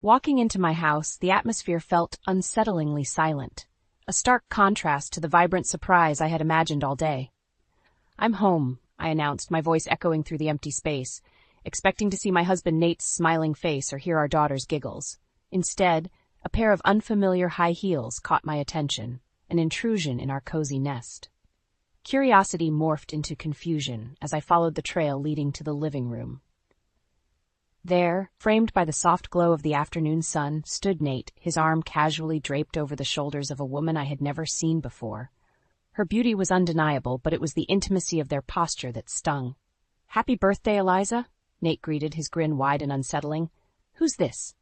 Walking into my house, the atmosphere felt unsettlingly silent, a stark contrast to the vibrant surprise I had imagined all day. "I'm home," I announced, my voice echoing through the empty space, expecting to see my husband Nate's smiling face or hear our daughter's giggles. Instead, a pair of unfamiliar high heels caught my attention, an intrusion in our cozy nest. Curiosity morphed into confusion as I followed the trail leading to the living room. There, framed by the soft glow of the afternoon sun, stood Nate, his arm casually draped over the shoulders of a woman I had never seen before. Her beauty was undeniable, but it was the intimacy of their posture that stung. "Happy birthday, Eliza," Nate greeted, his grin wide and unsettling. "Who's this?"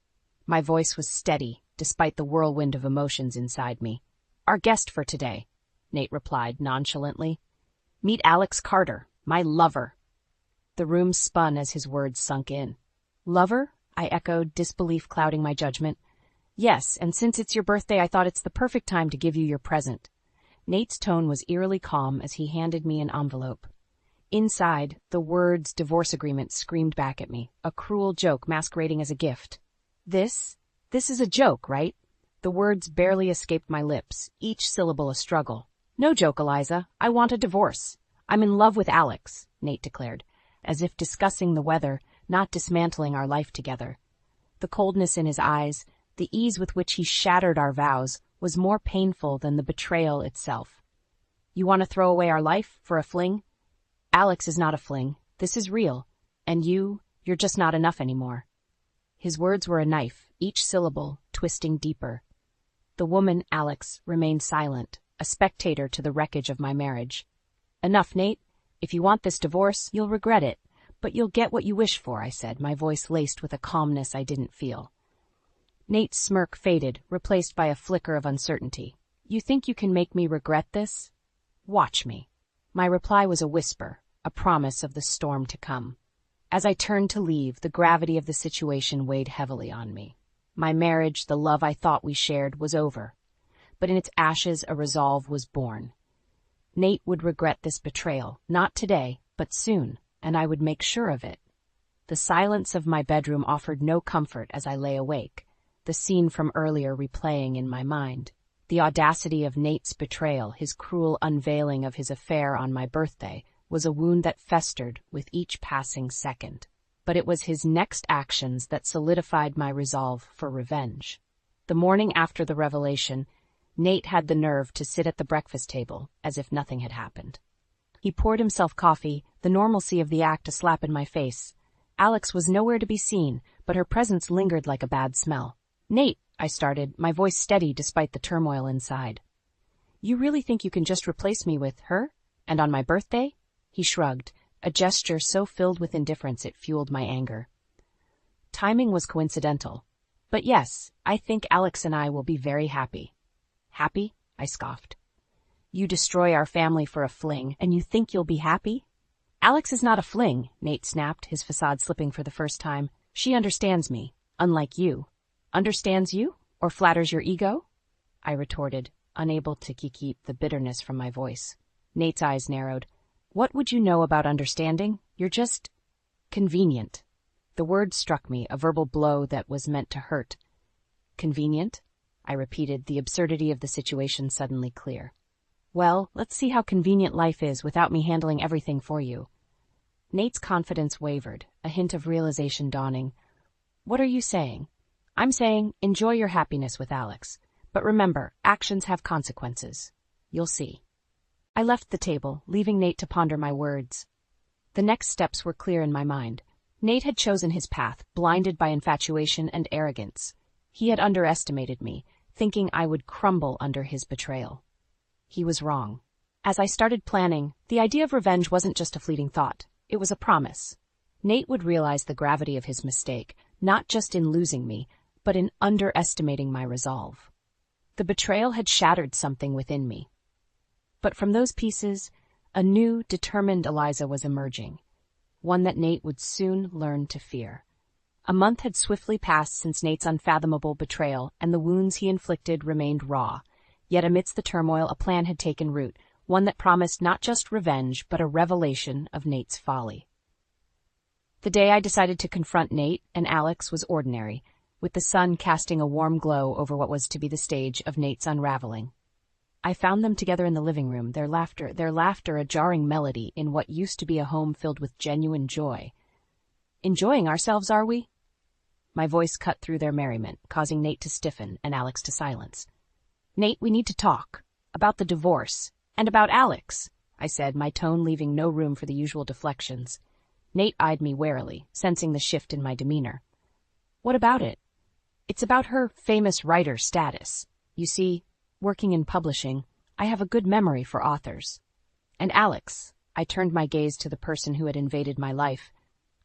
My voice was steady, despite the whirlwind of emotions inside me. "Our guest for today," Nate replied nonchalantly. "Meet Alex Carter, my lover." The room spun as his words sunk in. "Lover?" I echoed, disbelief clouding my judgment. "Yes, and since it's your birthday, I thought it's the perfect time to give you your present." Nate's tone was eerily calm as he handed me an envelope. Inside, the words "divorce agreement" screamed back at me, a cruel joke masquerading as a gift. This is a joke, right?" The words barely escaped my lips, each syllable a struggle. "No joke, Eliza. I want a divorce. I'm in love with Alex," Nate declared, as if discussing the weather, not dismantling our life together. The coldness in his eyes, the ease with which he shattered our vows, was more painful than the betrayal itself. "You want to throw away our life for a fling?" "Alex is not a fling. This is real. And you're just not enough anymore." His words were a knife, each syllable twisting deeper. The woman, Alex, remained silent, a spectator to the wreckage of my marriage. "Enough, Nate. If you want this divorce, you'll regret it. But you'll get what you wish for," I said, my voice laced with a calmness I didn't feel. Nate's smirk faded, replaced by a flicker of uncertainty. "You think you can make me regret this? Watch me." My reply was a whisper, a promise of the storm to come. As I turned to leave, the gravity of the situation weighed heavily on me. My marriage, the love I thought we shared, was over. But in its ashes, a resolve was born. Nate would regret this betrayal, not today, but soon, and I would make sure of it. The silence of my bedroom offered no comfort as I lay awake, the scene from earlier replaying in my mind. The audacity of Nate's betrayal, his cruel unveiling of his affair on my birthday, was a wound that festered with each passing second. But it was his next actions that solidified my resolve for revenge. The morning after the revelation, Nate had the nerve to sit at the breakfast table as if nothing had happened. He poured himself coffee, the normalcy of the act a slap in my face. Alex was nowhere to be seen, but her presence lingered like a bad smell. "Nate," I started, my voice steady despite the turmoil inside. "You really think you can just replace me with her? And on my birthday?" He shrugged, a gesture so filled with indifference it fueled my anger. Timing was coincidental. "But yes, I think Alex and I will be very happy." "Happy?" I scoffed. "You destroy our family for a fling, and you think you'll be happy?" "Alex is not a fling," Nate snapped, his facade slipping for the first time. "She understands me, unlike you." "Understands you? Or flatters your ego?" I retorted, unable to keep the bitterness from my voice. Nate's eyes narrowed. "What would you know about understanding? You're just convenient." The word struck me, a verbal blow that was meant to hurt. "Convenient?" I repeated, the absurdity of the situation suddenly clear. "Well, let's see how convenient life is without me handling everything for you." Nate's confidence wavered, a hint of realization dawning. "What are you saying?" "I'm saying, enjoy your happiness with Alex. But remember, actions have consequences. You'll see." I left the table, leaving Nate to ponder my words. The next steps were clear in my mind. Nate had chosen his path, blinded by infatuation and arrogance. He had underestimated me, thinking I would crumble under his betrayal. He was wrong. As I started planning, the idea of revenge wasn't just a fleeting thought. It was a promise. Nate would realize the gravity of his mistake, not just in losing me, but in underestimating my resolve. The betrayal had shattered something within me. But from those pieces, a new, determined Eliza was emerging, one that Nate would soon learn to fear. A month had swiftly passed since Nate's unfathomable betrayal, and the wounds he inflicted remained raw. Yet amidst the turmoil, a plan had taken root, one that promised not just revenge, but a revelation of Nate's folly. The day I decided to confront Nate and Alex was ordinary. with the sun casting a warm glow over what was to be the stage of Nate's unraveling. I found them together in the living room, their laughter a jarring melody in what used to be a home filled with genuine joy. Enjoying ourselves, are we? My voice cut through their merriment, causing Nate to stiffen and Alex to silence. Nate, we need to talk. About the divorce. And about Alex, I said, my tone leaving no room for the usual deflections. Nate eyed me warily, sensing the shift in my demeanor. What about it? It's about her famous writer status. You see, working in publishing, I have a good memory for authors. And Alex, I turned my gaze to the person who had invaded my life.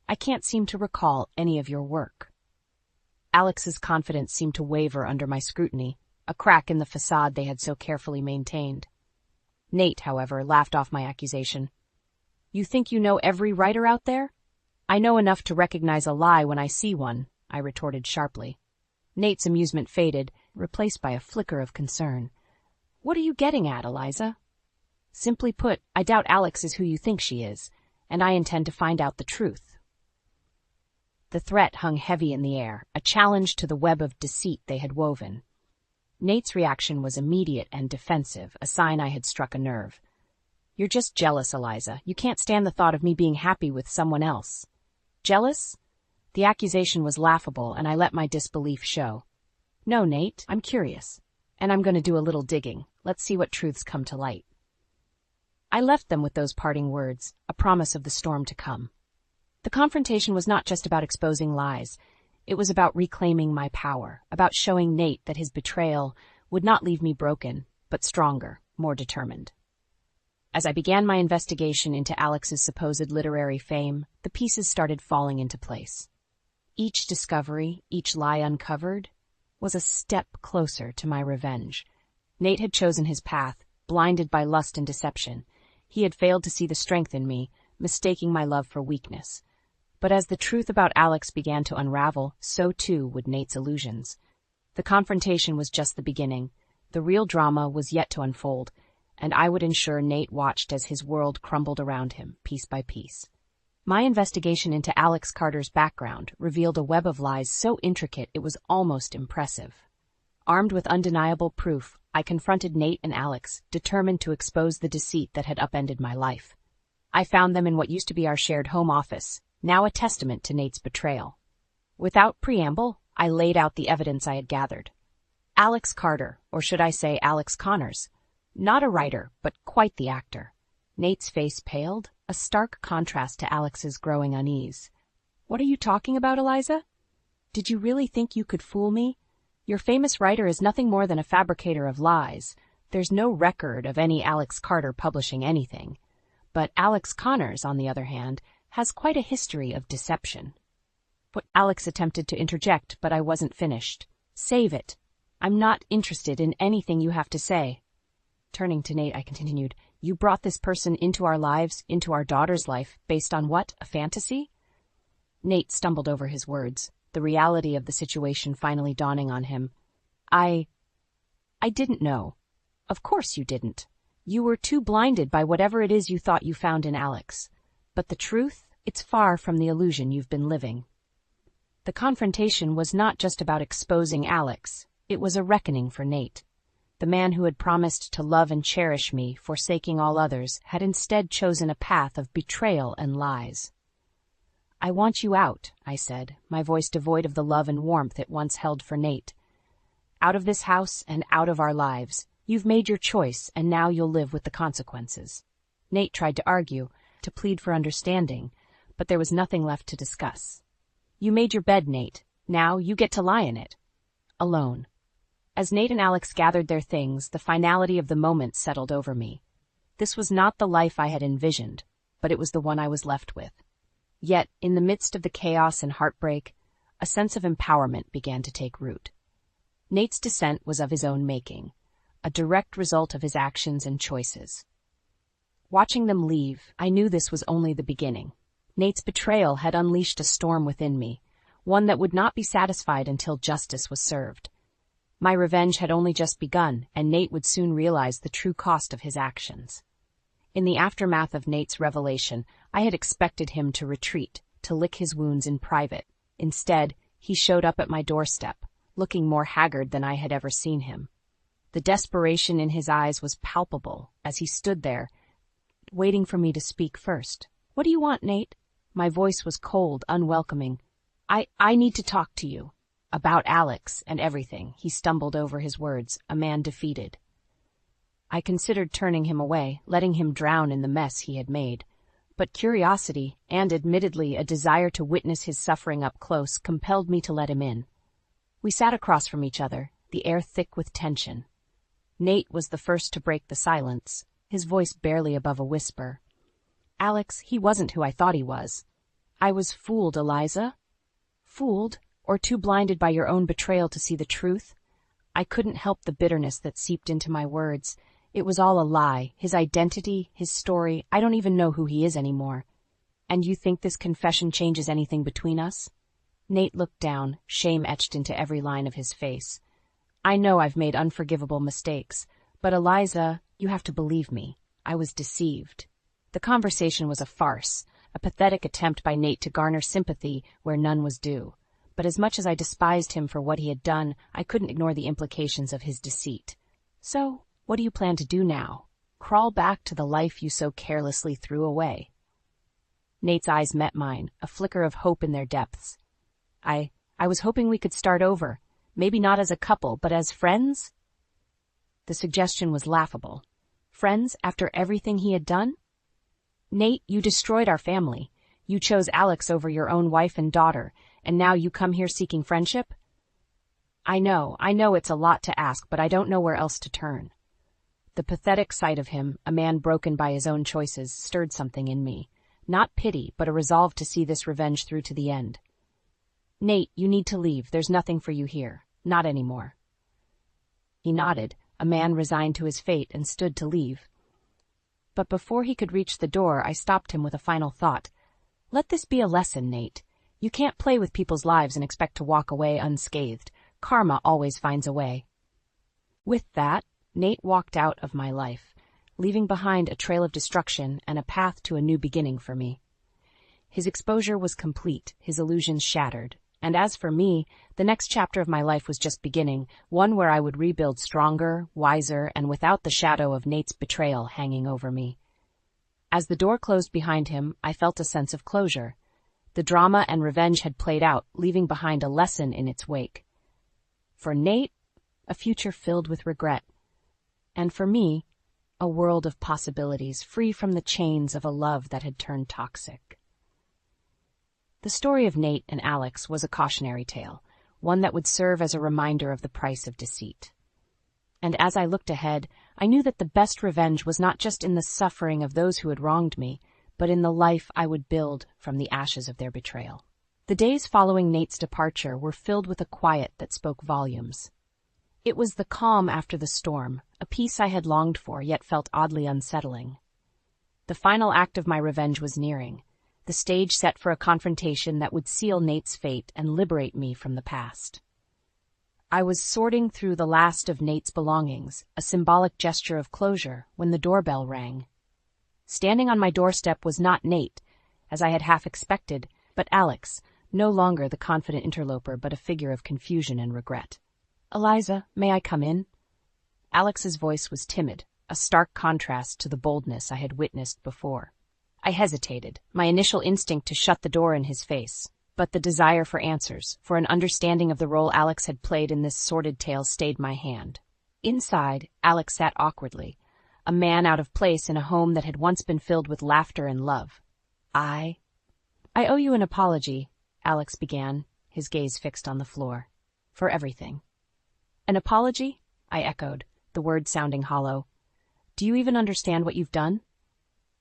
I can't seem to recall any of your work. Alex's confidence seemed to waver under my scrutiny, a crack in the facade they had so carefully maintained. Nate, however, laughed off my accusation. You think you know every writer out there? I know enough to recognize a lie when I see one, I retorted sharply. Nate's amusement faded, replaced by a flicker of concern. What are you getting at, Eliza? Simply put, I doubt Alex is who you think she is, and I intend to find out the truth. The threat hung heavy in the air, a challenge to the web of deceit they had woven. Nate's reaction was immediate and defensive, a sign I had struck a nerve. You're just jealous, Eliza. You can't stand the thought of me being happy with someone else. Jealous? The accusation was laughable, and I let my disbelief show. No, Nate, I'm curious, and I'm going to do a little digging. Let's see what truths come to light. I left them with those parting words, a promise of the storm to come. The confrontation was not just about exposing lies. It was about reclaiming my power, about showing Nate that his betrayal would not leave me broken, but stronger, more determined. As I began my investigation into Alex's supposed literary fame, the pieces started falling into place. Each discovery, each lie uncovered, was a step closer to my revenge. Nate had chosen his path, blinded by lust and deception. He had failed to see the strength in me, mistaking my love for weakness. But as the truth about Alex began to unravel, so too would Nate's illusions. The confrontation was just the beginning. The real drama was yet to unfold, and I would ensure Nate watched as his world crumbled around him, piece by piece. My investigation into Alex Carter's background revealed a web of lies so intricate it was almost impressive. Armed with undeniable proof, I confronted Nate and Alex, determined to expose the deceit that had upended my life. I found them in what used to be our shared home office, now a testament to Nate's betrayal. Without preamble, I laid out the evidence I had gathered. Alex Carter, or should I say Alex Connors, not a writer, but quite the actor. Nate's face paled, a stark contrast to Alex's growing unease. What are you talking about, Eliza? Did you really think you could fool me? Your famous writer is nothing more than a fabricator of lies. There's no record of any Alex Carter publishing anything. But Alex Connors, on the other hand, has quite a history of deception. What Alex attempted to interject, but I wasn't finished. Save it. I'm not interested in anything you have to say. Turning to Nate, I continued, you brought this person into our lives, into our daughter's life, based on what, a fantasy? Nate stumbled over his words, the reality of the situation finally dawning on him. I didn't know. Of course you didn't. You were too blinded by whatever it is you thought you found in Alex. But the truth, it's far from the illusion you've been living. The confrontation was not just about exposing Alex. It was a reckoning for Nate. The man who had promised to love and cherish me, forsaking all others, had instead chosen a path of betrayal and lies. I want you out, I said, my voice devoid of the love and warmth it once held for Nate. Out of this house and out of our lives. You've made your choice, and now you'll live with the consequences. Nate tried to argue, to plead for understanding, but there was nothing left to discuss. You made your bed, Nate. Now you get to lie in it. Alone. As Nate and Alex gathered their things, the finality of the moment settled over me. This was not the life I had envisioned, but it was the one I was left with. Yet, in the midst of the chaos and heartbreak, a sense of empowerment began to take root. Nate's descent was of his own making, a direct result of his actions and choices. Watching them leave, I knew this was only the beginning. Nate's betrayal had unleashed a storm within me, one that would not be satisfied until justice was served. My revenge had only just begun, and Nate would soon realize the true cost of his actions. In the aftermath of Nate's revelation, I had expected him to retreat, to lick his wounds in private. Instead, He showed up at my doorstep, looking more haggard than I had ever seen him. The desperation in his eyes was palpable as he stood there, waiting for me to speak first. "What do you want, Nate?" My voice was cold, unwelcoming. I need to talk to you. About Alex and everything." He stumbled over his words, a man defeated. I considered turning him away, letting him drown in the mess he had made. But curiosity, and admittedly a desire to witness his suffering up close, compelled me to let him in. We sat across from each other, the air thick with tension. Nate was the first to break the silence, his voice barely above a whisper. "Alex, he wasn't who I thought he was. I was fooled, Eliza." "Fooled? Or too blinded by your own betrayal to see the truth?" I couldn't help the bitterness that seeped into my words. It was all a lie, his identity, his story. I don't even know who he is anymore. "And you think this confession changes anything between us?" Nate looked down, shame etched into every line of his face. "I know I've made unforgivable mistakes, but Eliza, you have to believe me. I was deceived." The conversation was a farce, a pathetic attempt by Nate to garner sympathy where none was due. But as much as I despised him for what he had done, I couldn't ignore the implications of his deceit. "So, what do you plan to do now? Crawl back to the life you so carelessly threw away?" Nate's eyes met mine, a flicker of hope in their depths. I was hoping we could start over. Maybe not as a couple, but as friends?" The suggestion was laughable. Friends after everything he had done? "Nate, you destroyed our family. You chose Alex over your own wife and daughter, and now you come here seeking friendship?" I know it's a lot to ask, but I don't know where else to turn." The pathetic sight of him, a man broken by his own choices, stirred something in me. Not pity, but a resolve to see this revenge through to the end. "Nate, you need to leave. There's nothing for you here. Not anymore." He nodded, a man resigned to his fate, and stood to leave. But before he could reach the door, I stopped him with a final thought. "Let this be a lesson, Nate. You can't play with people's lives and expect to walk away unscathed. Karma always finds a way." With that, Nate walked out of my life, leaving behind a trail of destruction and a path to a new beginning for me. His exposure was complete, his illusions shattered. And as for me, the next chapter of my life was just beginning, one where I would rebuild stronger, wiser, and without the shadow of Nate's betrayal hanging over me. As the door closed behind him, I felt a sense of closure. The drama and revenge had played out, leaving behind a lesson in its wake. For Nate, a future filled with regret. And for me, a world of possibilities, free from the chains of a love that had turned toxic. The story of Nate and Alex was a cautionary tale, one that would serve as a reminder of the price of deceit. And as I looked ahead, I knew that the best revenge was not just in the suffering of those who had wronged me, but in the life I would build from the ashes of their betrayal. The days following Nate's departure were filled with a quiet that spoke volumes. It was the calm after the storm, a peace I had longed for, yet felt oddly unsettling. The final act of my revenge was nearing, the stage set for a confrontation that would seal Nate's fate and liberate me from the past. I was sorting through the last of Nate's belongings, a symbolic gesture of closure, when the doorbell rang. Standing on my doorstep was not Nate, as I had half expected, but Alex, no longer the confident interloper, but a figure of confusion and regret. "Eliza, may I come in?" Alex's voice was timid, a stark contrast to the boldness I had witnessed before. I hesitated, my initial instinct to shut the door in his face, but the desire for answers, for an understanding of the role Alex had played in this sordid tale, stayed my hand. Inside, Alex sat awkwardly, a man out of place in a home that had once been filled with laughter and love. I owe you an apology," Alex began, his gaze fixed on the floor. "For everything." "An apology?" I echoed, the words sounding hollow. "Do you even understand what you've done?"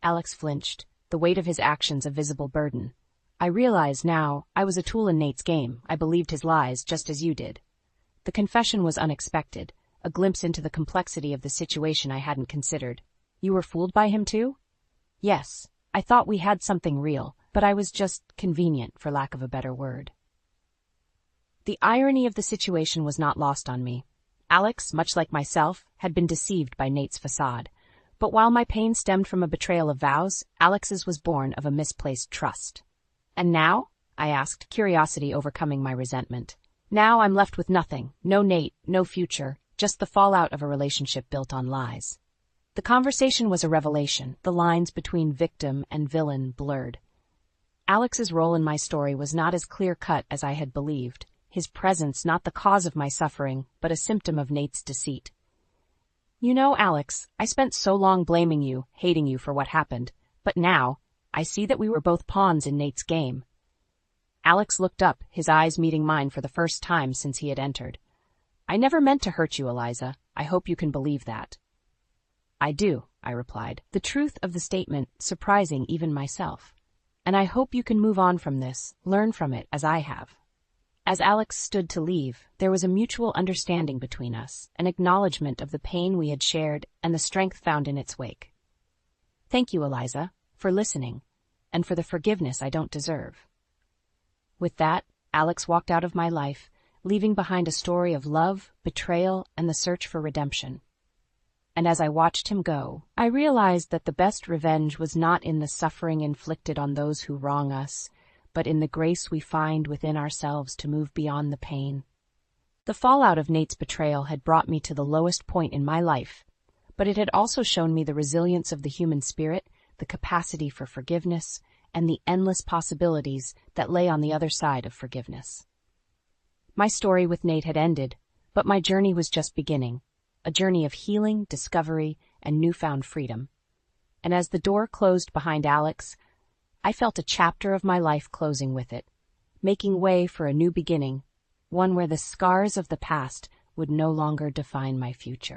Alex flinched, the weight of his actions a visible burden. I realized now I was a tool in Nate's game. I believed his lies just as you did. The confession was unexpected, a glimpse into the complexity of the situation I hadn't considered. "You were fooled by him too?" "Yes, I thought we had something real, but I was just convenient, for lack of a better word." The irony of the situation was not lost on me. Alex, much like myself, had been deceived by Nate's facade. But while my pain stemmed from a betrayal of vows, Alex's was born of a misplaced trust. "And now?" I asked, curiosity overcoming my resentment. Now I'm left with nothing. No Nate, no future, just the fallout of a relationship built on lies. The conversation was a revelation, the lines between victim and villain blurred. Alex's role in my story was not as clear-cut as I had believed, his presence not the cause of my suffering, but a symptom of Nate's deceit. You know, Alex, I spent so long blaming you, hating you for what happened, but now, I see that we were both pawns in Nate's game. Alex looked up, his eyes meeting mine for the first time since he had entered. I never meant to hurt you, Eliza. I hope you can believe that. I do, I replied, the truth of the statement surprising even myself. And I hope you can move on from this, learn from it as I have. As Alex stood to leave, there was a mutual understanding between us, an acknowledgement of the pain we had shared and the strength found in its wake. Thank you, Eliza, for listening, and for the forgiveness I don't deserve. With that, Alex walked out of my life, leaving behind a story of love, betrayal, and the search for redemption. And as I watched him go, I realized that the best revenge was not in the suffering inflicted on those who wrong us, but in the grace we find within ourselves to move beyond the pain. The fallout of Nate's betrayal had brought me to the lowest point in my life, but it had also shown me the resilience of the human spirit, the capacity for forgiveness, and the endless possibilities that lay on the other side of forgiveness. My story with Nate had ended, but my journey was just beginning. A journey of healing, discovery, and newfound freedom. And as the door closed behind Alex, I felt a chapter of my life closing with it, making way for a new beginning, one where the scars of the past would no longer define my future.